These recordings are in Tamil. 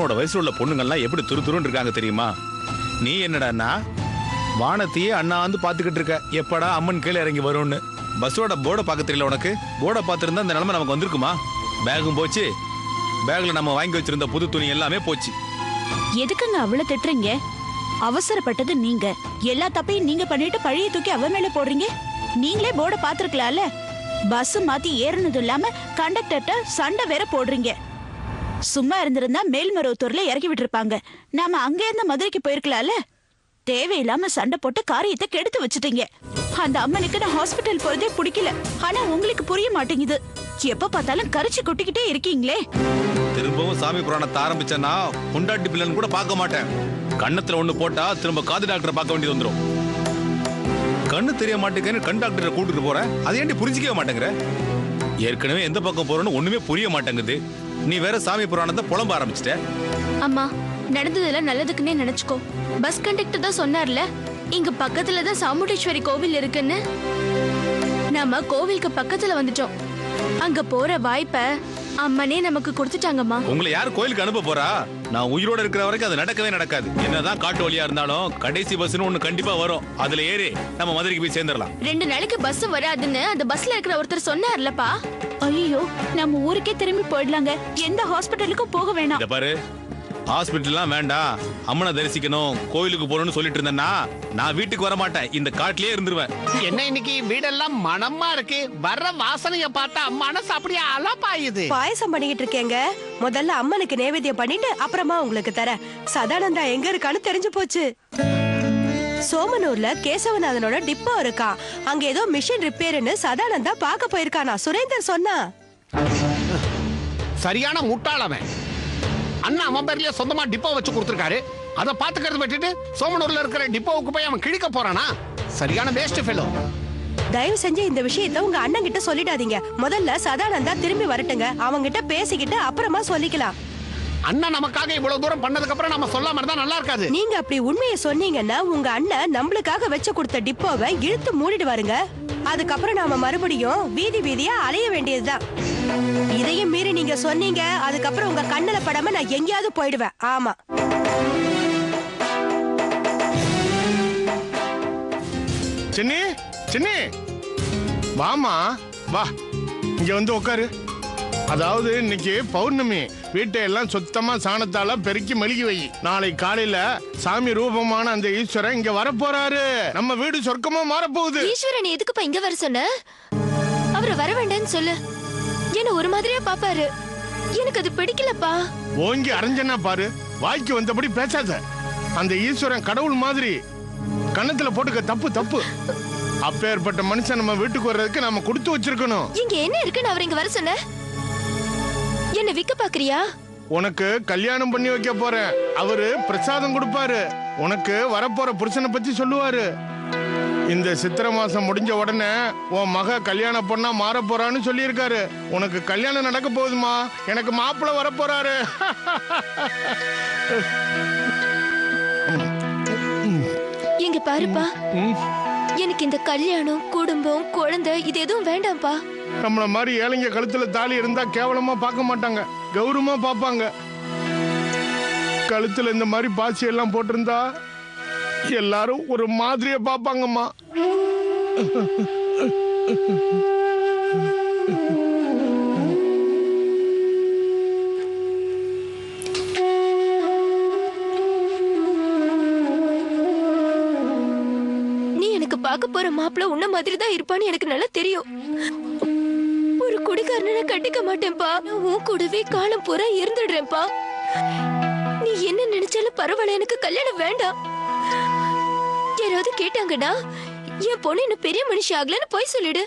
உன்னோட வயசுல உள்ள பொண்ணுங்கள்லாம் எப்படி துருன்னு இருக்காங்க தெரியுமா? நீ என்னடான்னா வானத்தையே அண்ணா வந்து பாத்துக்கிட்டு இருக்க, எப்படா அம்மன் கீழே இறங்கி வரும்னு. பஸ்ஸோட போர்டை பார்க்க தெரியல உனக்கு? போர்டை பார்த்துருந்தா இந்த நிலைமை நமக்கு வந்திருக்குமா? பேகும் போச்சு, பேக்ல நம்ம வாங்கி வச்சிருந்த புது துணி எல்லாமே போச்சு. எதுக்குங்க அவ்வளவு திட்டுறீங்க? அவசரப்பட்டது நீங்க. எல்லா தப்பையும் நீங்க பண்ணிட்டு பழைய தூக்கி அவ மேல போடுறீங்க. நீங்களே போர்டை பாத்துருக்கலாம்ல. பஸ் மாத்தி ஏறினது இல்லாம கண்டக்டர்ட்ட சண்டை வேற போடுறீங்க. சும்மா இருந்திருந்தா மேல்மருவத்தூர்ல இறக்கி விட்டுருப்பாங்க. நாம அங்க இருந்து மதுரைக்கு போயிருக்கலாம்ல. தேவையில்லாம சண்டை போட்டு காரியத்தை கெடுத்து வச்சுட்டீங்க. அந்த அம்மனுக்கு நான் ஹாஸ்பிட்டல் போறதே பிடிக்கல. ஆனா உங்களுக்கு புரிய மாட்டேங்குது. எப்ப பார்த்தாலும் கரிச்சு கொட்டிக்கிட்டே இருக்கீங்களே. திரும்பவும் சாமி புராணத்தை ஆரம்பிச்சேன்னா பொண்டாட்டி பிள்ளைன்னு கூட பார்க்க மாட்டேன். கண்ணத்துல ஒண்ணு போட்டா திரும்ப காது டாக்டரை பார்க்க வேண்டியது வந்துடும். கண்ணு தெரிய மாட்டேங்குன்னு கண் டாக்டரை கூட்டிட்டு போறேன், அதை ஏன்டி புரிஞ்சிக்கவே மாட்டேங்கிற? ஏற்கனவே எந்த பக்கம் போறோன்னு ஒண்ணுமே புரிய மாட்டேங்குது. நீ வேற சாமி புராணத்தை புலம்ப ஆரம்பிச்சிட்ட. அம்மா, நடந்ததெல்லாம் நல்லதுக்குன்னே நினைச்சுக்கோ. பஸ் கண்டக்டர் தான் சொன்னார்ல, இங்க பக்கத்துல தான் சாமுண்டீஸ்வரி கோவில் இருக்குன்னு. நாம கோவிலுக்கு பக்கத்துல வந்துட்டோம். அங்க போற வாய்ப்ப அம்மனே நமக்கு கொடுத்துட்டாங்கம்மா. உங்களை யார் கோயிலுக்கு அனுப்ப போறா? நான் உயிரோட இருக்கிற வரைக்கும் அது நடக்கவே நடக்காது. என்னதான் காட்டு வழியா இருந்தாலும் கடைசி பஸ்னு ஒண்ணு கண்டிப்பா வரும். அதுல ஏறி நம்ம மதுரைக்கு போய் சேர்ந்துடலாம். 2 நாளைக்கு பஸ் வராதுன்னு அந்த பஸ்ல இருக்கிற ஒருத்தர் சொன்னார்லப்பா. ஐயோ, நம்ம ஊருக்கே திரும்பி போயிடலாங்க. எந்த ஹாஸ்பிட்டலுக்கும் போக வேணாம். இத பாரு, ஹாஸ்பிட்டல்லாம் வேண்டாம், அம்மனை தரிசிக்கணும், கோயிலுக்கு போகணும்னு சொல்லிட்டு இருந்தேன்னா நான் வீட்டுக்கு வர மாட்டேன், இந்த காட்டிலேயே இருந்துருவேன். என்ன இன்னைக்கு வீடெல்லாம் மனமா இருக்கு? வர்ற வாசனைய பார்த்தா மனசு அப்படியே அலப்பாயுது. பாயசம் பண்ணிக்கிட்டு இருக்கேங்க. முதல்ல அம்மனுக்கு நைவேத்தியம் பண்ணிட்டு அப்புறமா உங்களுக்கு தரேன். சதானந்தா எங்க இருக்கான்னு தெரிஞ்சு போச்சு. சோமனூர்ல கேசவநாதனோட டிப்போ இருக்கா. அங்க ஏதோ மிஷின் ரிப்பேர்னு சதானந்தா பாக்க போயிருக்கானா. சுரேந்தர் சொன்னா. சரியான முட்டாளவன். அண்ணா அவன் பேர்லயே சொந்தமா டிப்போ வச்சு கொடுத்திருக்காரு. அதை பாத்துக்கிறது விட்டுட்டு சோமனூர்ல இருக்கிற டிப்போவுக்கு போய் அவன் கிழிக்க போறானா? சரியான வேஸ்ட் ஃபெலோ. தயவு செஞ்சு இந்த விஷயத்த உங்க அண்ணன் கிட்ட சொல்லிடாதீங்க. முதல்ல சதானந்தா திரும்பி வரட்டுங்க. அவங்க கிட்ட பேசிக்கிட்டு அப்புறமா சொல்லிக்கலாம். அண்ணா நமக்காக இவ்வளவு தூரம் பண்ணதுக்கு அப்புறம் நம்ம சொல்லாம இருந்தா நல்லா இருக்காது. நீங்க அப்படி உண்மையை சொன்னீங்கன்னா உங்க அண்ணன் நம்மளுக்காக வச்சு கொடுத்த டிப்போவை இழுத்து மூடிடுவாருங்க. அதுக்கப்புறம் நாம மறுபடியும் வீதி வீதியா அலைய வேண்டியதுதான். இதையும் மீறி நீங்க சொன்னீங்க, அதுக்கப்புறம் உங்க கண்ணுல படாம நான் எங்கேயாவது போயிடுவேன். ஆமா. சின்னி, சின்னி, வாமா, வா, இங்க வந்து உட்காரு. அதாவது இன்னைக்கு பௌர்ணமி. வீட்டை எல்லாம் சுத்தமா சாணத்தால பெருக்கி மெழுகி வை. நாளை காலையில சாமி ரூபமான அந்த ஈஸ்வரன் இங்க வரப்போறாரு. நம்ம வீடு சொர்க்கமா மாறப்போகுது. ஈஸ்வரன் எதுக்குப்பா இங்க வர சொன்ன? அவரை வர வேண்டாம்னு சொல்லு. என்ன ஒரு மாதிரியா பாப்பாரு. எனக்கு அது பிடிக்கலப்பா. ஓங்கி அரைஞ்சனா பாரு, வாய்க்கு வந்தபடி பேசாத. அந்த ஈஸ்வரன் கடவுள் மாதிரி. கண்ணத்துல போட்டுக்க. தப்பு தப்பு. அப்பேற்பட்ட மனுஷன் நம்ம வீட்டுக்கு வர்றதுக்கு நம்ம கொடுத்து வச்சிருக்கணும். இங்க என்ன இருக்குன்னு அவர் இங்க வர சொன்ன? என்ன விக்க பாக்குறியா? உனக்கு கல்யாணம் பண்ணி வைக்க போறேன். அவரு பிரசாதம் கொடுப்பாரு. உனக்கு வரப்போற புருஷனை பத்தி சொல்லுவாரு. இந்த சித்திரை மாசம் முடிஞ்ச உடனே உன் மக கல்யாண பொண்ணா மாற போறான்னு சொல்லி இருக்காரு. உனக்கு கல்யாணம் நடக்க போகுதுமா. எனக்கு மாப்பிள்ளை வர போறாரு. இங்க பாருப்பா, எனக்கு இந்த கல்யாணம், குடும்பம், குழந்தை இது எதுவும் வேண்டாம்ப்பா. நம்மள மாதிரி ஏழைங்க கழுத்துல தாலி இருந்தா கேவலமா பார்க்க மாட்டாங்க, கௌரவமா பார்ப்பாங்க. கழுத்துல இந்த மாதிரி பாசி எல்லாம் போட்டிருந்தா எல்லாரும் ஒரு மாதிரியா பார்ப்பாங்கம்மா. நீ எனக்கு பார்க்க போற மாப்பிள்ள உன்ன மாதிரி தான் இருப்பான்னு எனக்கு நல்லா தெரியும். ஒரு குடிகாரனை கட்டிக்க மாட்டேன்பா. உன் கூடவே காலம் பூரா இருந்துடுறேன்ப்பா. நீ என்ன நினைச்சாலும் பரவாயில்ல, எனக்கு கல்யாணம் வேண்டாம். யாராவது கேட்டாங்கன்னா என் பொண்ணு இன்னும் பெரிய மனுஷி ஆகலன்னு போய் சொல்லிடு.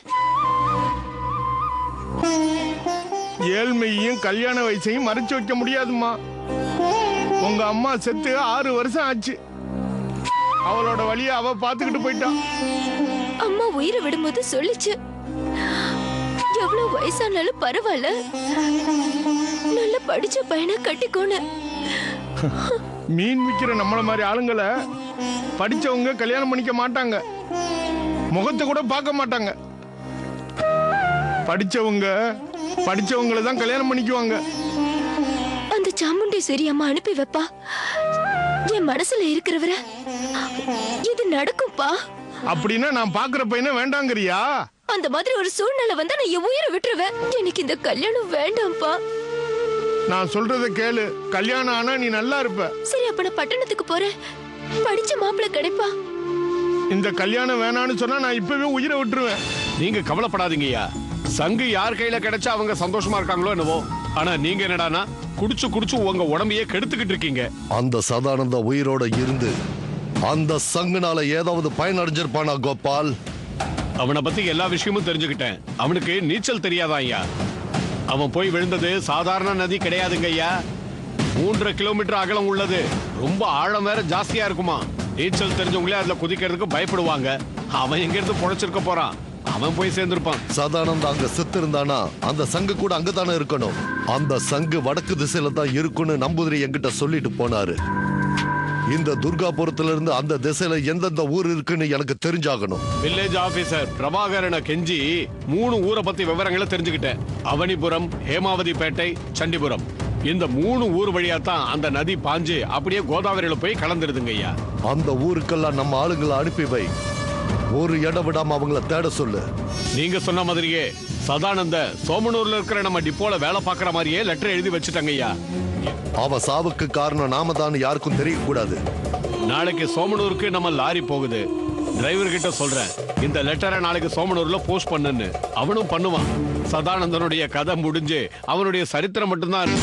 ஏழ்மையும் கல்யாண வயசையும் மறைச்சு வைக்க முடியாதுமா. உங்க அம்மா செத்து 6 வருஷம் ஆச்சு. அவளோட வழியை அவ பாத்துக்கிட்டு போயிட்டான். அம்மா உயிரை விடும்போது சொல்லிச்சு, எவ்வளவு வயசானாலும் பரவாயில்ல, நல்ல படிச்ச பையனை கட்டிக்கோன்னு. மீன் விக்கிற நம்மள மாதிரி ஆளுங்களை படிச்சவங்க கல்யாணம் பண்ணிக்க மாட்டாங்க. முகத்தை கூட பார்க்க மாட்டாங்க. படிச்சவங்களை தான் கல்யாணம் பண்ணிக்குவாங்க. அந்த சாமுண்டி அம்மா அனுப்பி வைப்பா. என் மனசுல இருக்கிறவர இது நடக்கும்பா. அப்படின்னா நான் பாக்குற பையனை வேண்டாங்கறியா? அந்த மாதிரி ஒரு சூழ்நிலை வந்தா நான் என் உயிரை விட்டுருவேன். எனக்கு இந்த கல்யாணம் வேண்டாம்ப்பா. நான் சொல்றத கேளு. கல்யாணம் ஆனா நீ நல்லா இருப்ப. சரி, அப்ப நான் பட்டணத்துக்கு போறேன். படிச்ச மாப்பிள்ளை கிடைப்பா. இந்த கல்யாணம் வேணான்னு சொன்னா நான் இப்பவே உயிரை விட்டுருவேன். நீங்க கவலைப்படாதீங்கய்யா. சங்கு யார் கையில கிடைச்சா அவங்க சந்தோஷமா இருக்காங்களோ என்னவோ. ஆனா நீங்க என்னடானா குடிச்சு குடிச்சு உங்க உடம்பையே கெடுத்துக்கிட்டு இருக்கீங்க. அந்த சதானந்த உயிரோட இருந்து அந்த சங்குனால ஏதாவது பயனடைஞ்சிருப்பானா கோபால்? அவனை பத்தி எல்லா விஷயமும் தெரிஞ்சுக்கிட்டேன். அவனுக்கு நீச்சல் தெரியாதான் ஐயா. அவன் போய் விழுந்தது சாதாரண நதி கிடையாதுங்க ஐயா. 3.5 கிலோமீட்டர் அகலம் உள்ளது. ரொம்ப ஆழம் வேற ஜாஸ்தியா இருக்குமா. நீச்சல் தெரிஞ்சவங்களே அதுல குதிக்கிறதுக்கு பயப்படுவாங்க. அவன் எங்க இருந்து பொழைச்சிருக்க போறான்? அவன் போய் சேர்ந்திருப்பான். சதானந்த அங்க செத்து இருந்தானா அந்த சங்கு கூட அங்கதானே இருக்கணும். அந்த சங்கு வடக்கு திசையில தான் இருக்குன்னு நம்பூதிரி என்கிட்ட சொல்லிட்டு போனாரு. இந்த துர்காபுரத்துல இருந்து அந்த திசையில எந்தெந்த ஊர் இருக்குன்னு எனக்கு தெரிஞ்சாகணும். வில்லேஜ் ஆபீசர் பிரபாகரனை கெஞ்சி 3 ஊரை பத்தி விவரங்களை தெரிஞ்சுக்கிட்டேன். அவனிபுரம், ஹேமாவதிப்பேட்டை, சண்டிபுரம். இந்த 3 ஊர் வழியா தான் அந்த நதி பாஞ்சு அப்படியே கோதாவரியில போய் கலந்துருதுங்க ஐயா. அந்த ஊருக்கெல்லாம் நம்ம ஆளுங்களை அனுப்பி வை. ஒரு இடம் விடாம அவங்கள தேட சொல்லு. நீங்க சொன்ன மாதிரியே சதானந்த சோமனூர்ல இருக்கிற நம்ம டிப்போல வேலை பார்க்கற மாதிரியே லெட்டர் எழுதி வச்சுட்டாங்க ஐயா. அவன் சாவுக்கு காரணம் நாம தான் யாருக்கும் தெரியக்கூடாது. நாளைக்கு சோமனூருக்கு நம்ம லாரி போகுது. டிரைவர் கிட்ட சொல்றேன், இந்த லெட்டரை நாளைக்கு சோமனூர்ல போஸ்ட் பண்ணுன்னு. அவனும் பண்ணுவான். சதானந்தனுடைய கதை முடிஞ்சு அவனுடைய சரித்திரம் மட்டும்தான்